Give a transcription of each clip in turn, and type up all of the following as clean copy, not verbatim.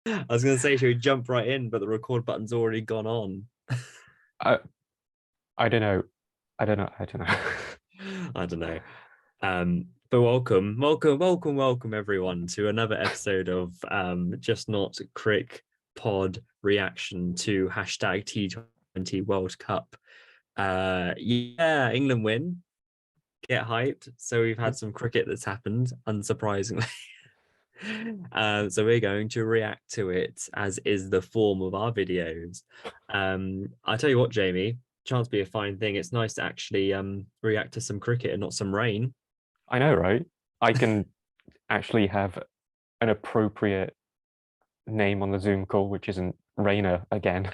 I was going to say, should we jump right in? But the record button's already gone on. I I don't know. I don't know. I don't know. I don't know. But welcome, everyone, to another episode of Just Not Crick Pod reaction to hashtag T20 World Cup. Yeah, England win. Get hyped. So we've had some cricket that's happened, unsurprisingly. So we're going to react to it, as is the form of our videos. I tell you what, Jamie, chance be a fine thing. It's nice to actually react to some cricket and not some rain. I know, right? I can actually have an appropriate name on the Zoom call, which isn't Rainer again.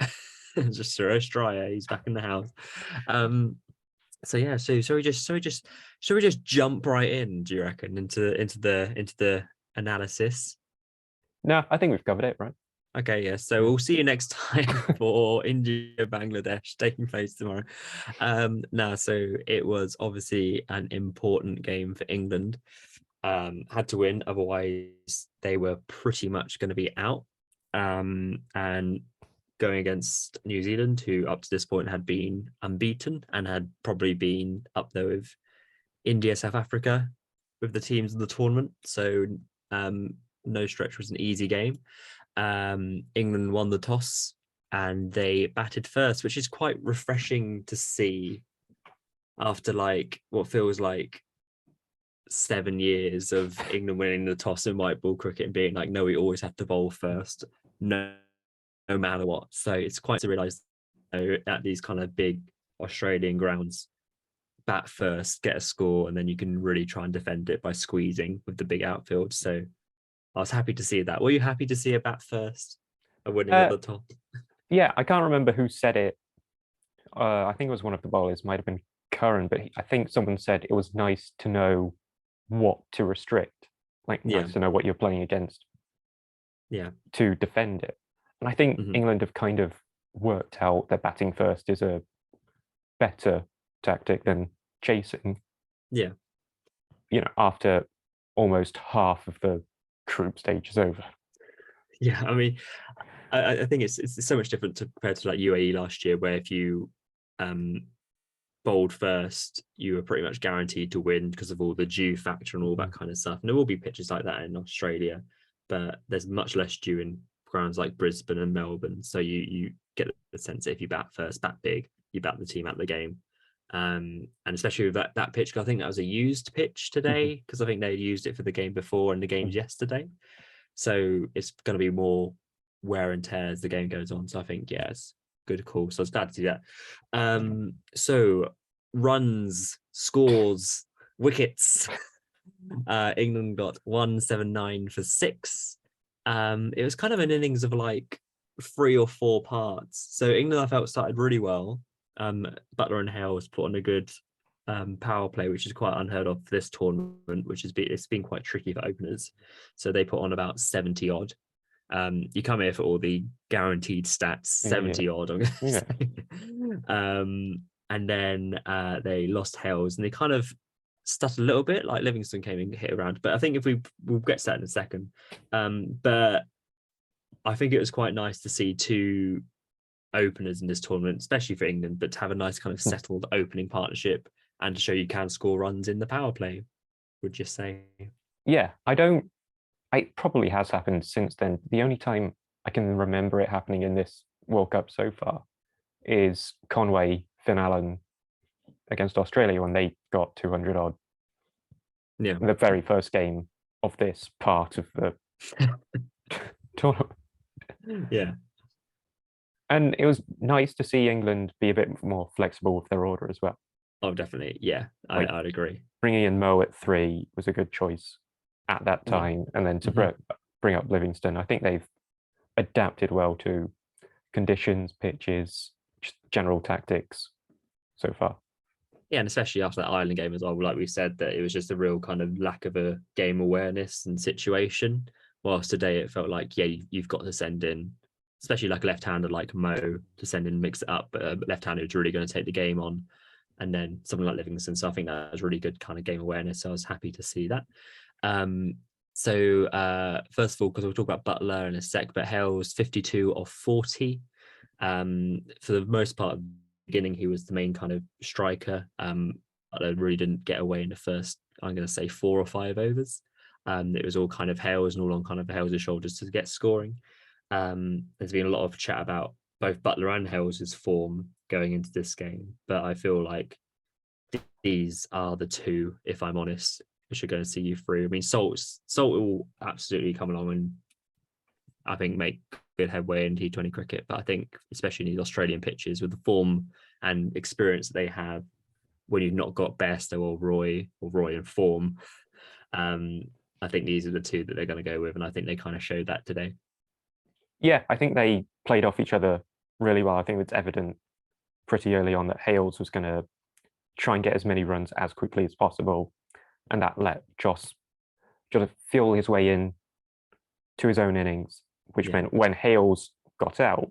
Just Suresh Stryer, he's back in the house. So yeah, so shall we just jump right in, do you reckon, into the analysis? No, I think we've covered it, right? Okay, yeah. So we'll see you next time for India Bangladesh taking place tomorrow. No, so it was obviously an important game for England. Had to win, otherwise they were pretty much going to be out. And going against New Zealand, who up to this point had been unbeaten and had probably been up there with India, South Africa, with the teams in the tournament. So no stretch was an easy game. England won the toss and they batted first, which is quite refreshing to see after like what feels like 7 years of England winning the toss in white ball cricket and being like, no, we always have to bowl first, no matter what. So it's quite to realize, at these kind of big Australian grounds, bat first, get a score, and then you can really try and defend it by squeezing with the big outfield. So I was happy to see that. Were you happy to see a bat first, a winning at the top? Yeah, I can't remember who said it. I think it was one of the bowlers, might have been Curran, but I think someone said it was nice to know what to restrict, like nice to know what you're playing against, to defend it. And I think England have kind of worked out that batting first is a better tactic than chasing. Yeah. You know, after almost half of the group stage is over. Yeah, I mean, I think it's so much different compared to like UAE last year, where if you bowled first, you were pretty much guaranteed to win because of all the dew factor and all that kind of stuff. And there will be pitches like that in Australia, but there's much less dew in grounds like Brisbane and Melbourne. So you get the sense that if you bat first, bat big, you bat the team out the game. And especially with that pitch, I think that was a used pitch today, because I think they used it for the game before and the games yesterday. So it's going to be more wear and tear as the game goes on. So I think, yes, good call. So I was glad to see that. So runs, scores, wickets. England got 179 for 6. It was kind of an innings of like 3 or 4 parts. So England, I felt, started really well. Buttler and Hales put on a good power play, which is quite unheard of for this tournament, which has been quite tricky for openers. So they put on about 70 odd. You come here for all the guaranteed stats, 70 odd. I'm gonna say. And then they lost Hales, and they kind of stuttered a little bit. Like Livingston came and hit around, but I think we'll get to that in a second. But I think it was quite nice to see 2 openers in this tournament, especially for England, but to have a nice kind of settled opening partnership and to show you can score runs in the power play, would you say? Yeah, it probably has happened since then. The only time I can remember it happening in this World Cup so far is Conway, Finn Allen against Australia when they got 200 odd. Yeah. The very first game of this part of the tournament. Yeah. And it was nice to see England be a bit more flexible with their order as well. Oh, definitely. Yeah, like, I'd agree. Bringing in Mo at 3 was a good choice at that time. And then to bring up Livingston, I think they've adapted well to conditions, pitches, general tactics so far. Yeah, and especially after that Ireland game as well, like we said, that it was just a real kind of lack of a game awareness and situation. Whilst today it felt like, yeah, you've got to send in, especially like a left-hander like Mo, to send in, mix it up, but a left-hander who's really going to take the game on, and then someone like Livingston. So I think that was really good kind of game awareness. So I was happy to see that. So first of all, because we'll talk about Buttler in a sec, but Hales 52 of 40. For the most part of the beginning, he was the main kind of striker. Buttler really didn't get away in the first, I'm going to say 4 or 5 overs. It was all kind of Hales and all on kind of Hales' shoulders to get scoring. There's been a lot of chat about both Buttler and Hales' form going into this game, but I feel like these are the two, if I'm honest, which are going to see you through. I mean, Salt will absolutely come along and I think make good headway in T20 cricket, but I think especially in these Australian pitches with the form and experience that they have, when you've not got Bairstow or Roy in form, I think these are the two that they're going to go with, and I think they kind of showed that today. Yeah, I think they played off each other really well. I think it's evident pretty early on that Hales was going to try and get as many runs as quickly as possible, and that let Jos just feel his way in to his own innings, which meant when Hales got out,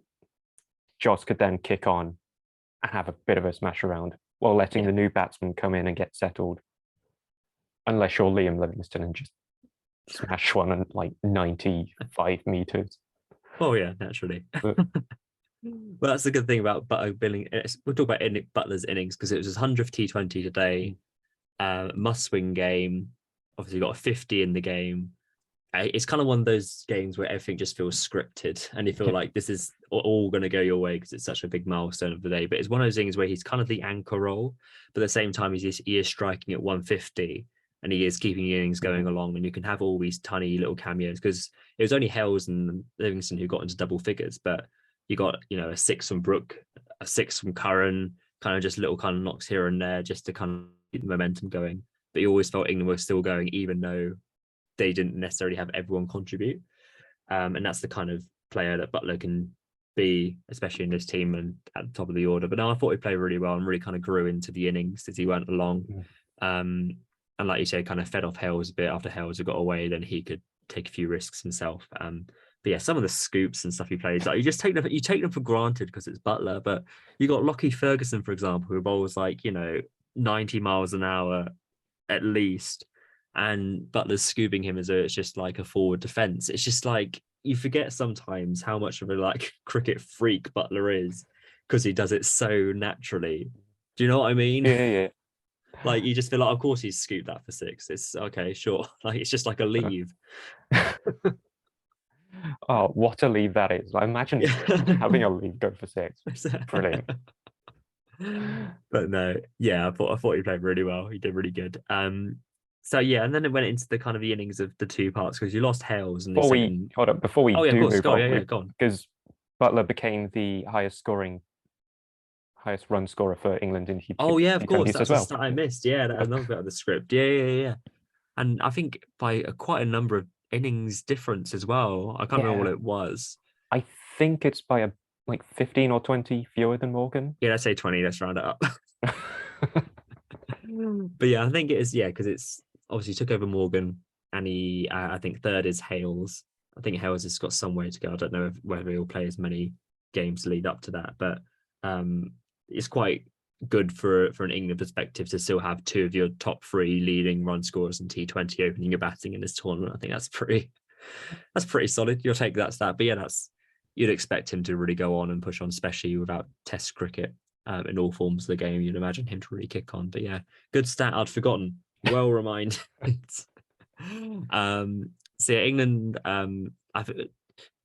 Jos could then kick on and have a bit of a smash around while letting the new batsman come in and get settled. Unless you're Liam Livingstone and just smash one at like 95 meters. Oh yeah, naturally. Well, that's the good thing about Buttler billing. We'll talk about Butler's innings because it was his 100th T20 today. Must-win game. Obviously, got a 50 in the game. It's kind of one of those games where everything just feels scripted, and you feel like this is all going to go your way because it's such a big milestone of the day. But it's one of those things where he's kind of the anchor role, but at the same time, he is striking at 150, and he is keeping the innings going along. And you can have all these tiny little cameos because it was only Hales and Livingston who got into double figures, but you got a 6 from Brook, a 6 from Curran, kind of just little kind of knocks here and there just to kind of keep the momentum going. But you always felt England was still going, even though they didn't necessarily have everyone contribute. And that's the kind of player that Buttler can be, especially in this team and at the top of the order. But no, I thought he played really well and really kind of grew into the innings as he went along. And like you said, kind of fed off Hales a bit after Hales had got away, then he could take a few risks himself. But yeah, some of the scoops and stuff he plays, like you take them for granted because it's Buttler. But you got Lockie Ferguson, for example, who bowls like 90 miles an hour at least, and Butler's scooping him as it's just like a forward defense. It's just like you forget sometimes how much of a like cricket freak Buttler is because he does it so naturally. Do you know what I mean? Yeah. Like you just feel like, of course he's scooped that for 6. It's okay, sure. Like it's just like a leave. Oh, what a leave that is! Like, imagine having a leave go for 6. Brilliant. But no, yeah, I thought he played really well. He did really good. So yeah, and then it went into the kind of the innings of the two parts because you lost Hales and before we move on, because Buttler became the highest run scorer for England in T20. Oh yeah, of course, that's well. a stat I missed. Yeah, that was another bit of the script. Yeah. And I think by quite a number of innings difference as well. I can't remember what it was. I think it's by like 15 or 20 fewer than Morgan. Yeah, let's say 20. Let's round it up. But yeah, I think it is. Yeah, because it's obviously took over Morgan, and he, I think third is Hales. I think Hales has got some way to go. I don't know whether he'll play as many games to lead up to that, but it's quite good for an England perspective to still have 2 of your top 3 leading run scorers in T20 opening your batting in this tournament. I think that's pretty solid. You'll take that stat, but yeah, you'd expect him to really go on and push on, especially without Test cricket in all forms of the game. You'd imagine him to really kick on. But yeah, good stat I'd forgotten. Well reminded. So yeah, England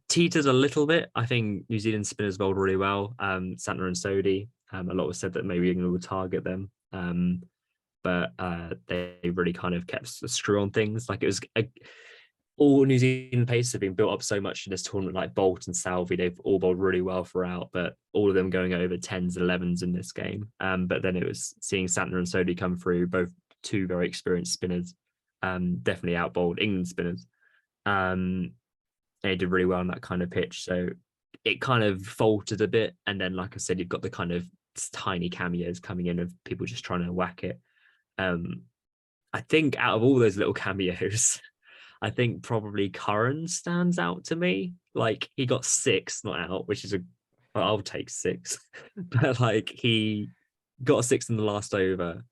teetered a little bit. I think New Zealand spinners bowled really well. Santner and Sodhi. A lot was said that maybe England would target them. But they really kind of kept a screw on things. Like it was all New Zealand paces have been built up so much in this tournament, like Bolt and Salvi, they've all bowled really well throughout, but all of them going over 10s, 11s in this game. But then it was seeing Santner and Sodhi come through, both 2 very experienced spinners, definitely out-bowled England spinners. They did really well on that kind of pitch. So it kind of faltered a bit. And then, like I said, you've got the kind of tiny cameos coming in of people just trying to whack it. I think out of all those little cameos, I think probably Curran stands out to me. Like he got 6 not out, which is I'll take 6. But like he got a 6 in the last over.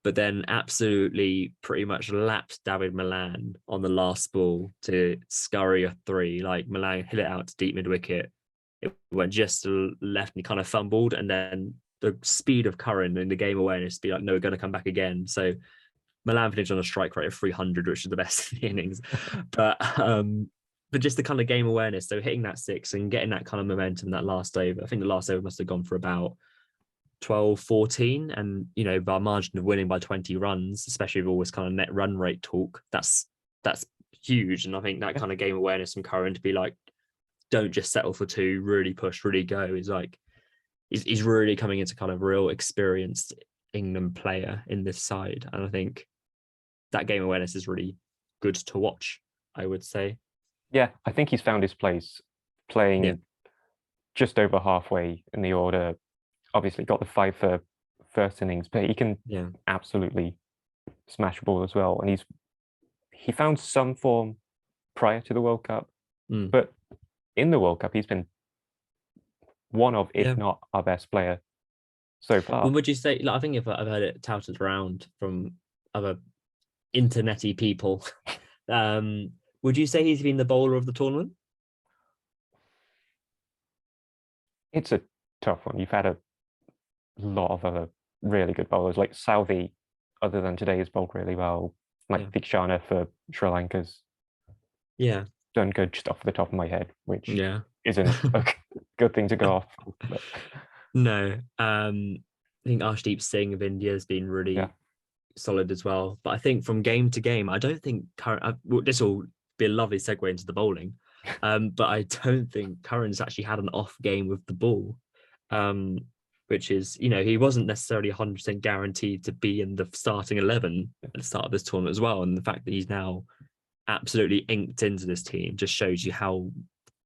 but then absolutely pretty much lapped David Milan on the last ball to scurry a 3. Like Milan hit it out to deep mid wicket. It went just to the left and he kind of fumbled, and then the speed of Curran and the game awareness to be like, no, we're going to come back again. So Milan finished on a strike rate of 300, which is the best in the innings. But just the kind of game awareness, so hitting that 6 and getting that kind of momentum, that last over, I think the last over must have gone for about 12, 14. And, you know, by margin of winning by 20 runs, especially with all this kind of net run rate talk, that's huge. And I think that kind of game awareness from Curran to be like, don't just settle for 2, really push, really go, is like, he's really coming into kind of real experienced England player in this side. And I think that game awareness is really good to watch, I would say. Yeah, I think he's found his place playing just over halfway in the order. Obviously got the 5 for first innings, but he can absolutely smash a ball as well. And he found some form prior to the World Cup, but in the World Cup, he's been one of, if not our best player so far. Well, would you say, like, I think if I've heard it touted around from other internety people, would you say he's been the bowler of the tournament? It's a tough one. You've had a lot of other really good bowlers, like Southee, other than today, has bowled really well. Like Vikshana for Sri Lanka's done good just off the top of my head, which isn't a good thing to go off. But. No, I think Arshdeep Singh of India has been really solid as well. But I think from game to game, I don't think Curran. Well, this will be a lovely segue into the bowling, but I don't think Curran's actually had an off game with the ball, which is, you know, he wasn't necessarily 100% guaranteed to be in the starting 11 at the start of this tournament as well. And the fact that he's now absolutely inked into this team just shows you how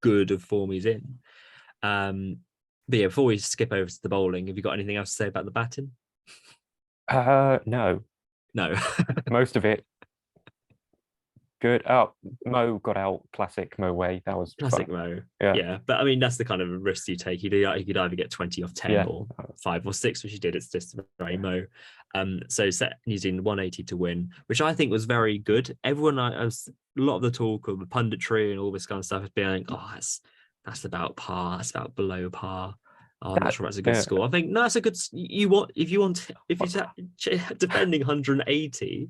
good of form he's in. But yeah, before we skip over to the bowling, have you got anything else to say about the batting? No. Most of it good. Oh, Mo got out, classic Mo way. That was classic fun. Mo. Yeah, but I mean, that's the kind of risk you take. He could either get 20 off 10 or 5 or 6, which he did. It's just very Mo. So set New Zealand 180 to win, which I think was very good. Everyone, I was a lot of the talk of the punditry and all this kind of stuff has been like, oh, that's about par. That's about below par. Oh, I'm not sure that's a good score. I think no, that's a good. If you're defending 180.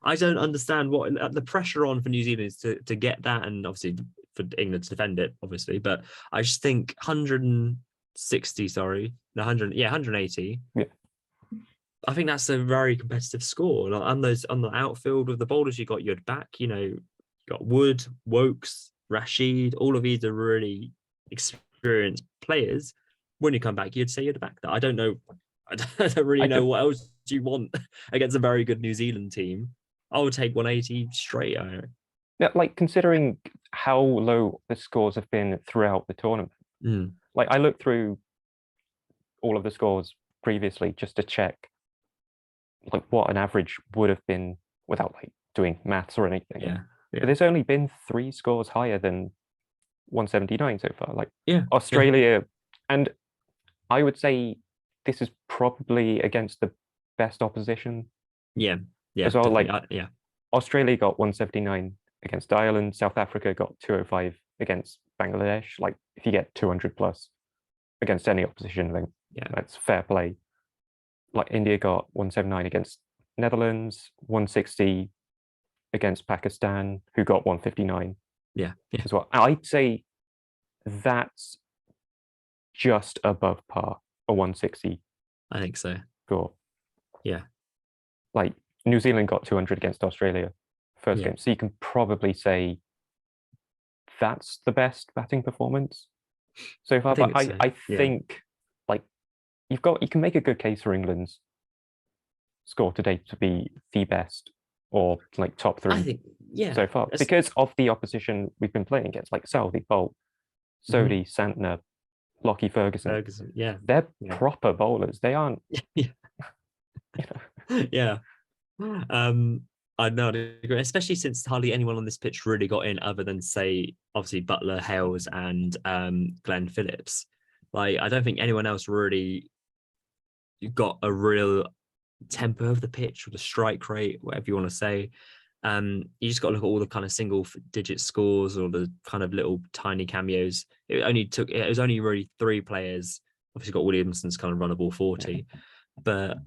I don't understand what the pressure on for New Zealand is to get that, and obviously for England to defend it, obviously. But I just think 160, 180. Yeah. I think that's a very competitive score. Like on the outfield with the bowlers you had back, you know, you got Wood, Wokes, Rashid. All of these are really experienced players. When you come back, you'd say you'd back that. I don't know. I don't really know what else do you want against a very good New Zealand team. I would take 180 straight. Yeah, like considering how low the scores have been throughout the tournament. Like I looked through all of the scores previously just to check like what an average would have been without like doing maths or anything. Yeah. But there's only been 3 scores higher than 179 so far. Like Australia, and I would say this is probably against the best opposition. Yeah. As well, like Australia got 179 against Ireland, South Africa got 205 against Bangladesh. Like if you get 200 plus against any opposition, then that's fair play. Like India got 179 against Netherlands, 160 against Pakistan, who got 159. As well. I'd say that's just above par, a 160. I think so. Score. Yeah. Like New Zealand got 200 against Australia first game. So you can probably say that's the best batting performance so far. I think like you can make a good case for England's score today to be the best or like top 3 I think, so far because of the opposition we've been playing against, like Southee, Bolt, Sodhi, Santner, Lockie Ferguson. They're proper bowlers. They aren't. I know, agree, especially since hardly anyone on this pitch really got in other than, say, obviously Buttler, Hales, and Glenn Phillips. Like, I don't think anyone else really got a real tempo of the pitch or the strike rate, whatever you want to say. You just got to look at all the kind of single digit scores or the kind of little tiny cameos. It was only really 3 players. Obviously got Williamson's kind of runnable 40, but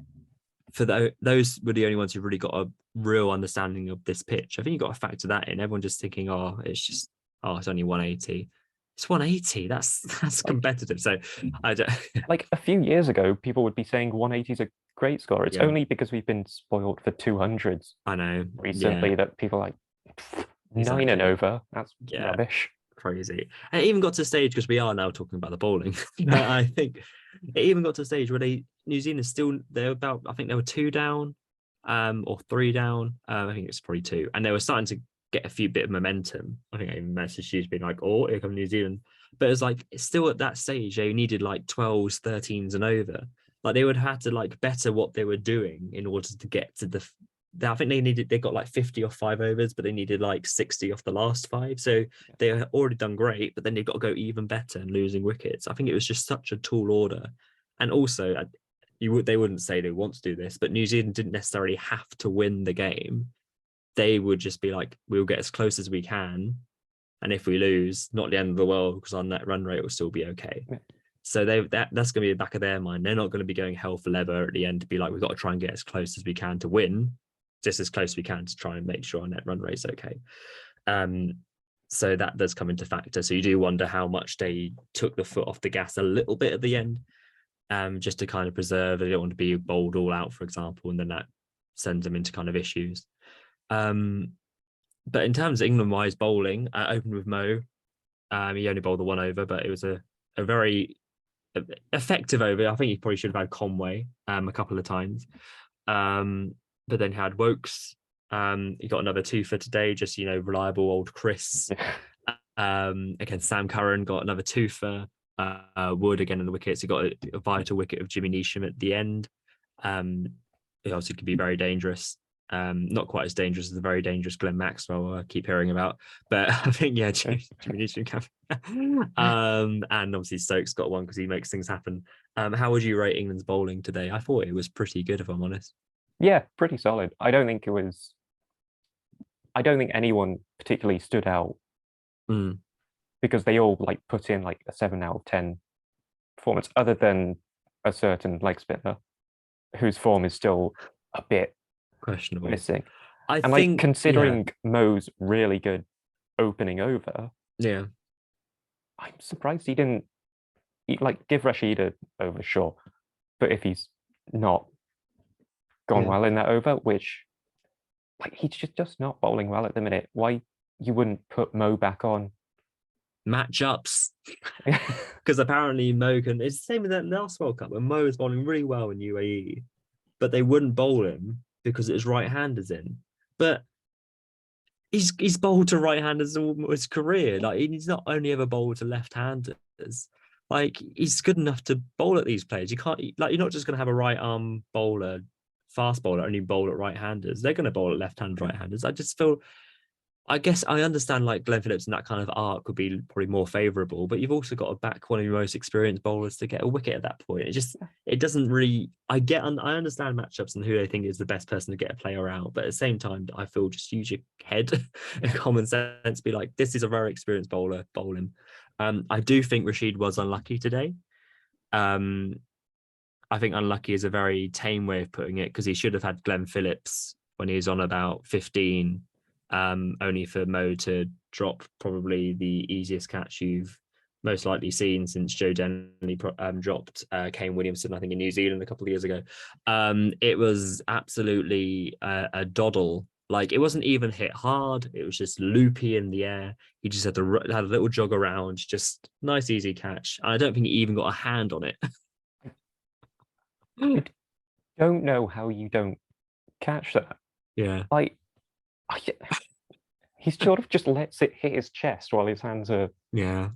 for those were the only ones who really got a real understanding of this pitch. I think you got to factor that in. Everyone just thinking, it's only 180. It's 180. That's competitive. So I don't like a few years ago, people would be saying 180 is a great score. It's only because we've been spoiled for 200s. I know recently that people are like exactly. 9 and over. That's rubbish. Crazy. And it even got to a stage, because we are now talking about the bowling. I think it even got to a stage where New Zealand I think they were 2 down, or 3 down. I think it's probably 2, and they were starting to get a few bit of momentum. I think I even messaged you being like, "Oh, here come New Zealand," but it's like still at that stage they needed like 12s, 13s, and over. Like they would have had to like better what they were doing in order to get to I think they got like 50 off 5 overs, but they needed like 60 off the last 5. So they had already done great, but then they've got to go even better and losing wickets. I think it was just such a tall order. And also they wouldn't say they want to do this, but New Zealand didn't necessarily have to win the game. They would just be like, we'll get as close as we can. And if we lose, not the end of the world, because our net run rate will still be okay. Yeah. So that's going to be the back of their mind. They're not going to be going hell for leather at the end to be like, we've got to try and get as close as we can to win, just as close as we can to try and make sure our net run rate is okay. So that does come into factor. So you do wonder how much they took the foot off the gas a little bit at the end, just to kind of preserve. They don't want to be bowled all out, for example, and then that sends them into kind of issues. But in terms of England-wise bowling, I opened with Mo. He only bowled the 1 over, but it was a very effective over. I think he probably should have had Conway a couple of times. But then had Wokes. He got another 2 for today, just, reliable old Chris. Again, Sam Curran got another 2 for Wood again in the wickets. He got a vital wicket of Jimmy Neesham at the end. He obviously could be very dangerous. Not quite as dangerous as the very dangerous Glenn Maxwell I keep hearing about, but I think Jimmy Neesham can. And obviously Stokes got 1 because he makes things happen. How would you rate England's bowling today? I thought it was pretty good, if I'm honest. Yeah, pretty solid. I don't think anyone particularly stood out, because they all like put in like a 7 out of 10 performance, other than a certain leg spinner whose form is still a bit questionable, missing. I think, considering Mo's really good opening over, I'm surprised he didn't give Rashid a over, sure, but if he's not gone well in that over, which he's just not bowling well at the minute, why you wouldn't put Mo back on? Matchups, because apparently Mo can. It's the same with that last World Cup when Mo was bowling really well in UAE, but they wouldn't bowl him because it was right-handers in. But he's bowled to right-handers all his career. Like, he's not only ever bowled to left-handers. Like, he's good enough to bowl at these players. You can't, like, you're not just going to have a right-arm bowler, fast bowler, only bowl at right-handers. They're going to bowl at left-hand right-handers. I just feel, I guess I understand like Glenn Phillips and that kind of arc would be probably more favourable, but you've also got to back one of your most experienced bowlers to get a wicket at that point. It doesn't really, I understand matchups and who they think is the best person to get a player out, but at the same time, I feel just use your head and common sense, be like, this is a very experienced bowler, bowl him. I do think Rashid was unlucky today. I think unlucky is a very tame way of putting it, because he should have had Glenn Phillips when he was on about 15, only for Mo to drop probably the easiest catch you've most likely seen since Joe Denley dropped Kane Williamson, I think, in New Zealand a couple of years ago. It was absolutely a doddle. Like, it wasn't even hit hard. It was just loopy in the air. He just had a little jog around, just nice, easy catch. I don't think he even got a hand on it. I don't know how you don't catch that. Yeah. He sort of just lets it hit his chest while his hands are... Yeah.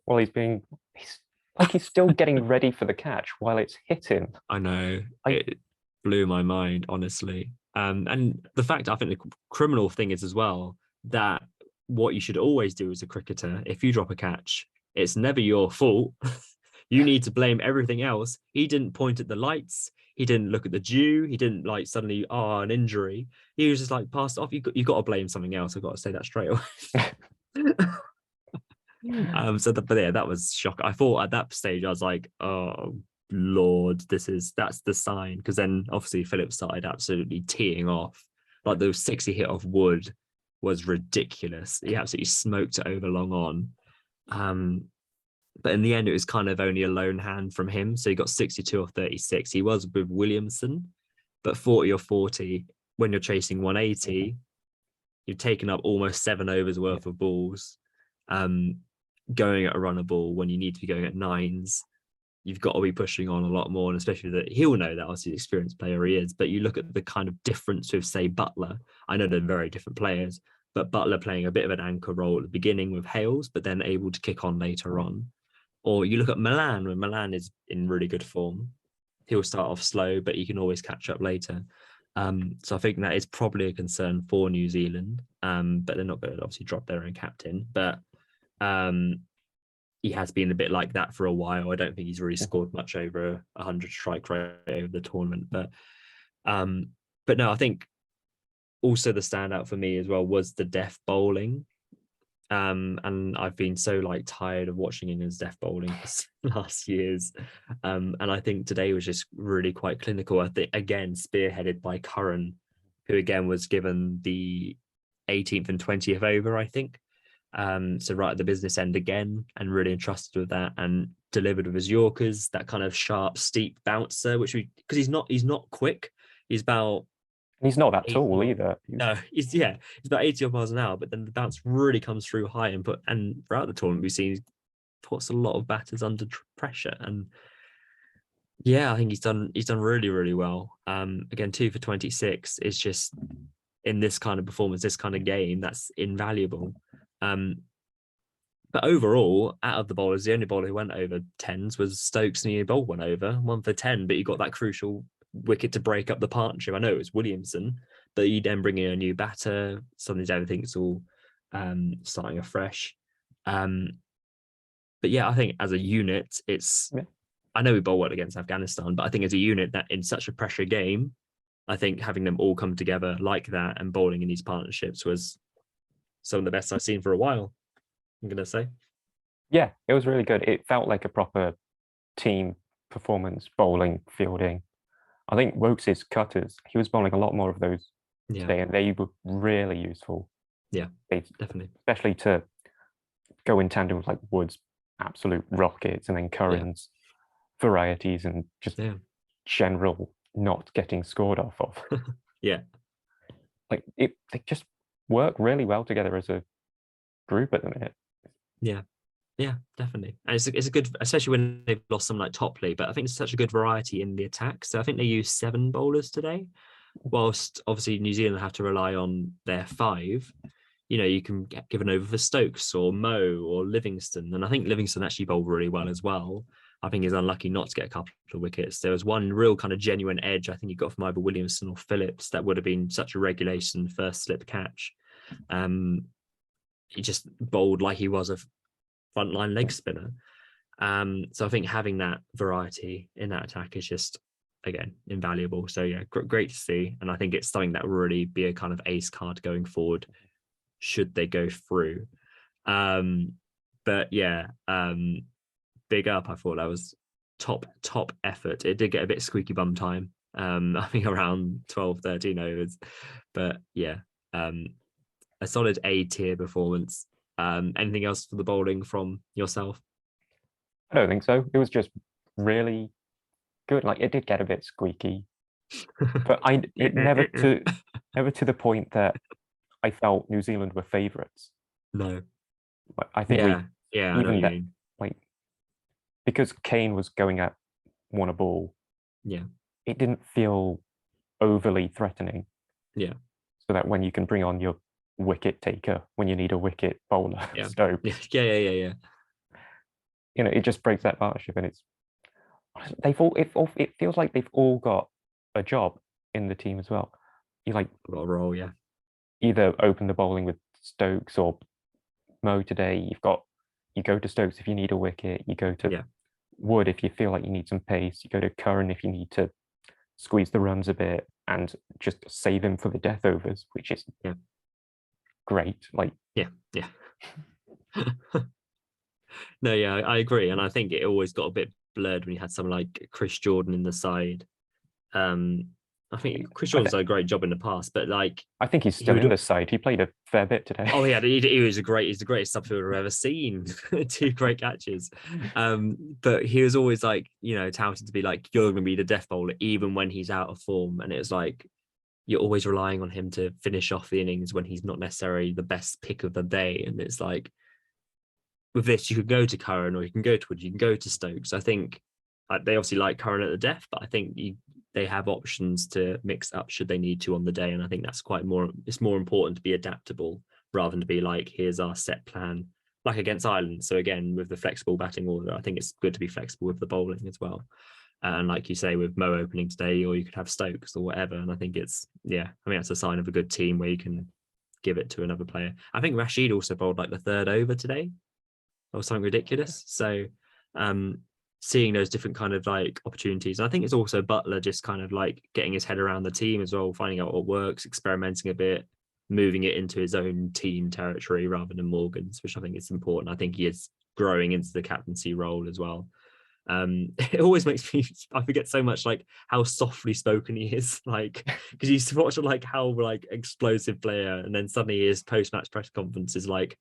While he's still getting ready for the catch while it's hitting. I know. It blew my mind, honestly. And the fact, I think the criminal thing is as well, that what you should always do as a cricketer, if you drop a catch, it's never your fault. You need to blame everything else. He didn't point at the lights. He didn't look at the due. He didn't like suddenly, an injury. He was just like passed off. You got to blame something else. I've got to say that straight away. But yeah, that was shocking. I thought at that stage I was like, oh Lord, that's the sign. Because then obviously Phillips started absolutely teeing off. Like the 60 hit off Wood was ridiculous. He absolutely smoked it over long on. But in the end, it was kind of only a lone hand from him. So he got 62 or 36. He was with Williamson, but 40 or 40 when you're chasing 180, you've taken up almost 7 overs worth of balls. Going at a runner ball when you need to be going at 9s, you've got to be pushing on a lot more. And especially that he'll know that obviously the experienced player he is. But you look at the kind of difference with, say, Buttler. I know they're very different players, but Buttler playing a bit of an anchor role at the beginning with Hales, but then able to kick on later on. Or you look at Milan, when Milan is in really good form, he'll start off slow, but he can always catch up later. So I think that is probably a concern for New Zealand, but they're not going to obviously drop their own captain. But he has been a bit like that for a while. I don't think he's really scored much over 100 strike rate over the tournament. But no, I think also the standout for me as well was the death bowling. And I've been so tired of watching England's death bowling for last years. And I think today was just really quite clinical. I think again spearheaded by Curran, who again was given the 18th and 20th over, I think. So right at the business end again, and really entrusted with that and delivered with his Yorkers, that kind of sharp, steep bouncer, because he's not quick. He's about He's not that tall either. No, he's about 80 miles an hour, but then the bounce really comes through high and throughout the tournament we've seen he puts a lot of batters under pressure. And yeah, I think he's done really, really well. Again, 2 for 26 is just in this kind of performance, this kind of game, that's invaluable. But overall, out of the bowlers, the only bowler who went over 10s was Stokes, and he bowled one over, 1 for 10, but he got that crucial wicket to break up the partnership. I know it was Williamson, but you then bring in a new batter, suddenly everything's all starting afresh. But yeah, I think as a unit, I know we bowl well against Afghanistan, but I think as a unit that in such a pressure game, I think having them all come together like that and bowling in these partnerships was some of the best I've seen for a while, I'm going to say. Yeah, it was really good. It felt like a proper team performance, bowling, fielding. I think Wokes' cutters, he was bowling a lot more of those today, and they were really useful. Yeah, definitely. Especially to go in tandem with Wood's absolute rockets, and then Curran's varieties, and just general not getting scored off of. Yeah. They just work really well together as a group at the minute. Yeah, definitely. And it's a good, especially when they've lost some like Topley, but I think it's such a good variety in the attack. So I think they used 7 bowlers today, whilst obviously New Zealand have to rely on their 5. You can get given over for Stokes or Mo or Livingston. And I think Livingston actually bowled really well as well. I think he's unlucky not to get a couple of wickets. There was one real kind of genuine edge I think he got from either Williamson or Phillips that would have been such a regulation first slip catch. He just bowled like he was a frontline leg spinner. So I think having that variety in that attack is just, again, invaluable. So yeah, great to see. And I think it's something that will really be a kind of ace card going forward should they go through. But yeah, big up. I thought that was top effort. It did get a bit squeaky bum time. I think around 12, 13 overs. But yeah, a solid A tier performance. Anything else for the bowling from yourself? I don't think so. It was just really good. It did get a bit squeaky, but never to the point that I felt New Zealand were favourites. No, I think even that, because Kane was going at one a ball. Yeah, it didn't feel overly threatening. Yeah, so that when you can bring on your wicket taker when you need a wicket bowler, Stokes. Yeah. It just breaks that partnership, and it feels like they've all got a job in the team as well. You got a role, yeah. Either open the bowling with Stokes or Mo today. You go to Stokes if you need a wicket. You go to Wood if you feel like you need some pace. You go to Curran if you need to squeeze the runs a bit, and just save him for the death overs, which is great. Like, yeah. No, yeah, I agree, and I think it always got a bit blurred when you had someone like Chris Jordan in the side. I think Chris Jordan's done a great job in the past, but like I think he's still in the side. He played a fair bit today. Oh yeah, he's the greatest subfielder I've ever seen. 2 great catches. But he was always like, touted to be like, you're gonna be the death bowler even when he's out of form. And it's like you're always relying on him to finish off the innings when he's not necessarily the best pick of the day. And it's like with this, you could go to Curran or you can go to Wood, you can go to Stokes. I think they obviously like Curran at the death, but I think they have options to mix up should they need to on the day. And I think that's it's more important to be adaptable rather than to be like, here's our set plan, like against Ireland. So again, with the flexible batting order, I think it's good to be flexible with the bowling as well. And like you say, with Mo opening today, or you could have Stokes or whatever. And I think that's a sign of a good team where you can give it to another player. I think Rashid also bowled like the 3rd over today or something ridiculous. So seeing those different kind of like opportunities. And I think it's also Buttler just kind of like getting his head around the team as well, finding out what works, experimenting a bit, moving it into his own team territory rather than Morgan's, which I think is important. I think he is growing into the captaincy role as well. It always makes me, I forget so much like how softly spoken he is, like because you used to watch like how like explosive player, and then suddenly his post-match press conference is like,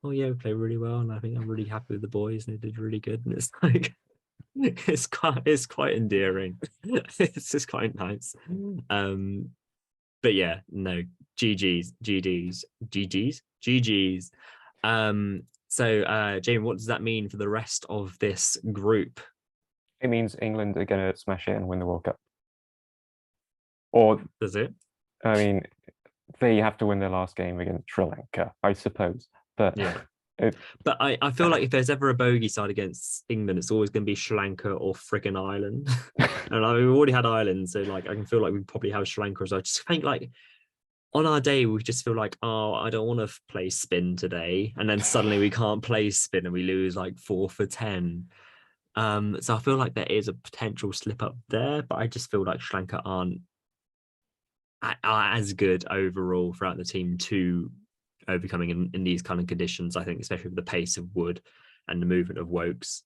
oh yeah, we played really well, and I think I'm really happy with the boys, and they did really good. And it's like it's quite endearing. It's just quite nice. But yeah, no, GGs. So Jamie, what does that mean for the rest of this group? It means England are going to smash it and win the World Cup. Or does it? I mean, they have to win their last game against Sri Lanka, I suppose. But yeah. But I feel like if there's ever a bogey side against England, it's always going to be Sri Lanka or friggin' Ireland. And we've already had Ireland, so like I can feel like we probably have Sri Lanka as well. I just think like on our day, we just feel like, oh, I don't want to play spin today. And then suddenly we can't play spin and we lose like 4 for 10. So I feel like there is a potential slip up there, but I just feel like Sri Lanka aren't as good overall throughout the team to overcoming in these kind of conditions. I think, especially with the pace of Wood and the movement of Wokes,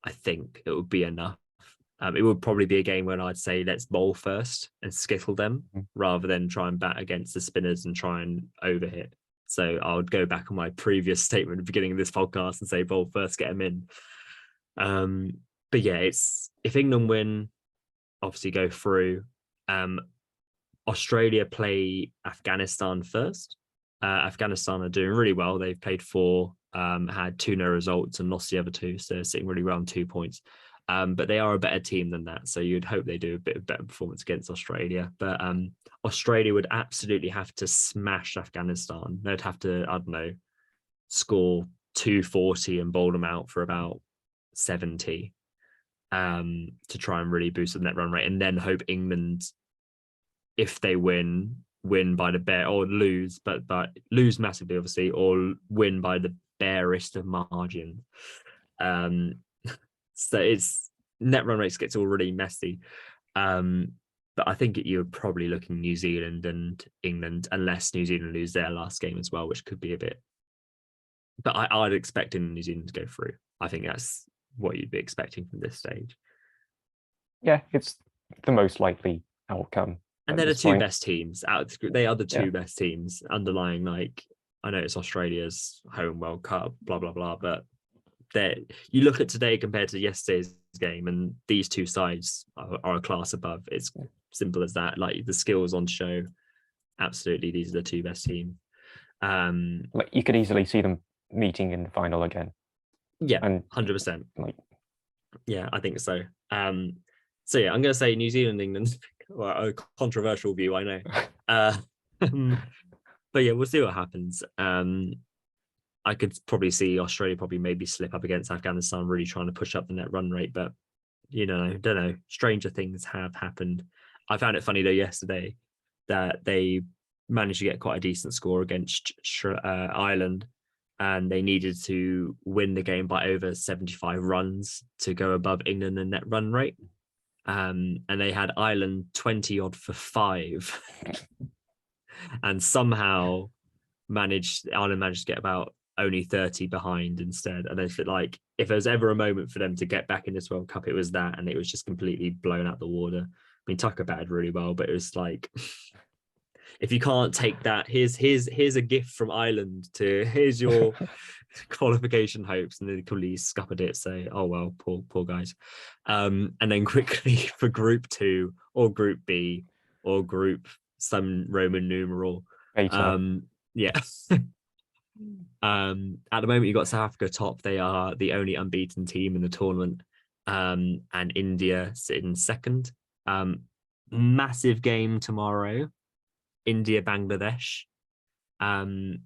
I think it would be enough. It would probably be a game where I'd say let's bowl first and skittle them rather than try and bat against the spinners and try and overhit. So I would go back on my previous statement at the beginning of this podcast and say bowl first, get them in. But yeah, it's if England win, obviously go through. Australia play Afghanistan first. Afghanistan are doing really well. They've played 4, had 2 no results and lost the other 2, so they're sitting really well on 2 points. But they are a better team than that, so you'd hope they do a bit of better performance against Australia. But Australia would absolutely have to smash Afghanistan. They'd have to, I don't know, score 240 and bowl them out for about 70 to try and really boost the net run rate, and then hope England, if they win by the bare or lose, but lose massively, obviously, or win by the barest of margin. So it's net run rates gets all really messy. But I think you're probably looking New Zealand and England, unless New Zealand lose their last game as well, which could be a bit. But I'd expect New Zealand to go through. I think that's what you'd be expecting from this stage. Yeah, it's the most likely outcome. And they're the 2 best teams out of the group. They are the 2 best teams underlying. Like, I know it's Australia's home World Cup, blah blah blah, but you look at today compared to yesterday's game, and these 2 sides are a class above. It's simple as that. Like the skills on show, absolutely, these are the 2 best teams. Like you could easily see them meeting in the final again. Yeah, and 100%. Like, yeah, I think so. So yeah, I'm going to say New Zealand, England. Well, a controversial view, I know. But yeah, we'll see what happens. I could probably see Australia probably maybe slip up against Afghanistan, really trying to push up the net run rate. But don't know. Stranger things have happened. I found it funny though yesterday that they managed to get quite a decent score against Ireland, and they needed to win the game by over 75 runs to go above England in net run rate. and they had Ireland 20 odd for 5, and somehow Ireland managed to get about only 30 behind instead. And I feel like if there was ever a moment for them to get back in this World Cup, it was that, and it was just completely blown out the water. I mean, Tucker batted really well, but it was like, if you can't take that, here's a gift from Ireland here's your qualification hopes, and then completely scuppered it. So, oh well, poor guys. And then quickly for Group 2 or Group B or Group some Roman numeral. Yeah. At the moment, you've got South Africa top. They are the only unbeaten team in the tournament, and India sitting second. Massive game tomorrow, India Bangladesh. I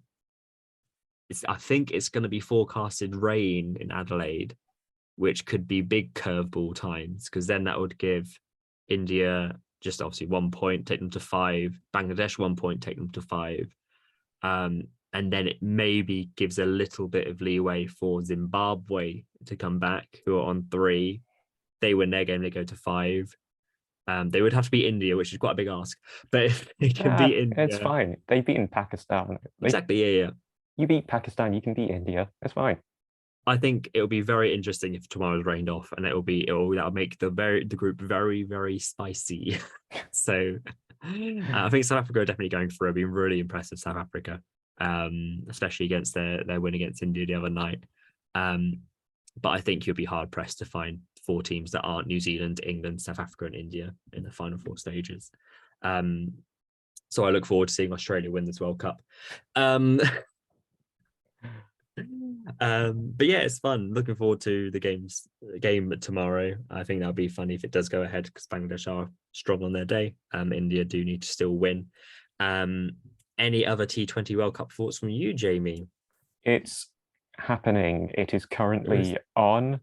think it's going to be forecasted rain in Adelaide, which could be big curveball times, because then that would give India just obviously 1 point, take them to 5. Bangladesh 1 point, take them to 5. And then it maybe gives a little bit of leeway for Zimbabwe to come back, who are on 3. They win their game, they go to 5. They would have to beat India, which is quite a big ask. But if they can beat India, it's fine. They've beaten Pakistan. Exactly, yeah. You beat Pakistan, you can beat India. It's fine. I think it'll be very interesting if tomorrow's rained off, and that'll make the group very, very spicy. So I think South Africa are definitely going through. I've been really impressed with South Africa, especially against their win against India the other night. But I think you'll be hard pressed to find 4 teams that aren't New Zealand, England, South Africa, and India in the final 4 stages. So I look forward to seeing Australia win this World Cup. But yeah, it's fun. Looking forward to the game tomorrow. I think that'll be funny if it does go ahead, because Bangladesh are strong on their day. India do need to still win. Any other T20 World Cup thoughts from you, Jamie? It's happening. It is currently on.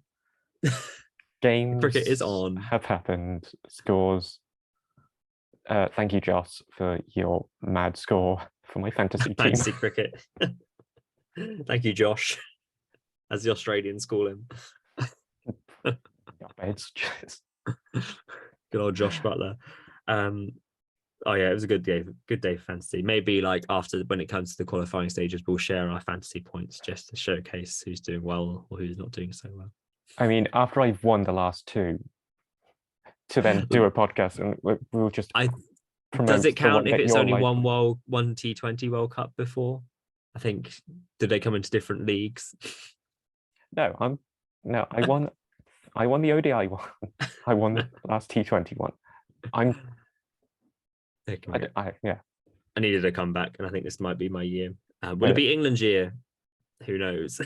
Games cricket is on. Have happened. Scores. Thank you, Jos, for your mad score for my fantasy team. Fantasy cricket. Thank you, Josh, as the Australians call him. Good old Jos Buttler. Oh yeah, it was a good day for fantasy. Maybe like after, when it comes to the qualifying stages, we'll share our fantasy points just to showcase who's doing well or who's not doing so well. I mean, after I've won the last 2, to then do a podcast, and we'll just. Does it count if it's only one T20 World Cup before? I think, did they come into different leagues? No, I won the ODI one. I won the last T20 one. Yeah. I needed a comeback, and I think this might be my year. Will it be England's year? Who knows?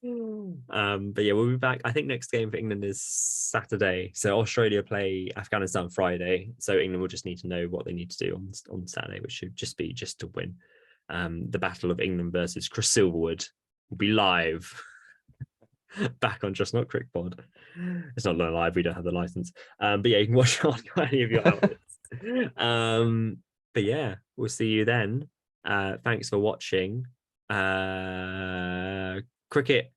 But yeah, we'll be back. I think next game for England is Saturday. So Australia play Afghanistan Friday. So England will just need to know what they need to do on Saturday, which should just be to win. The Battle of England versus Chris Silverwood will be live back on Just Not Crick Pod. It's not live, we don't have the license. But yeah, you can watch it on any of your outlets. But yeah, we'll see you then. Thanks for watching. Cricket.